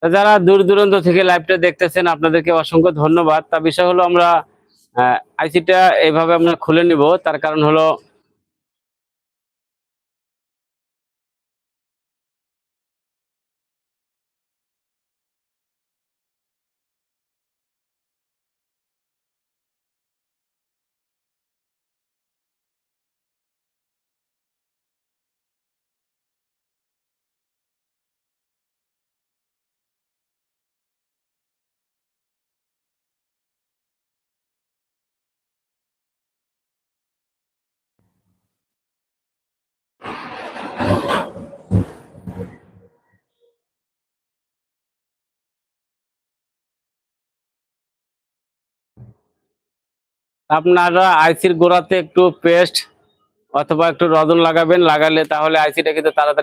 যারা দূর দূরান্ত থেকে লাইভটা দেখতেছেন আপনাদেরকে অসংখ্য ধন্যবাদ। তা বিষয় হলো আমরা আইসিটা এইভাবে আমরা খুলে নিব, তার কারণ হলো আপনারা আইসির গোড়াতে একটু পেস্ট অথবা একটু রজন লাগাবেন, লাগালে তাহলে আইসিটা কিন্তু তাড়াতাড়ি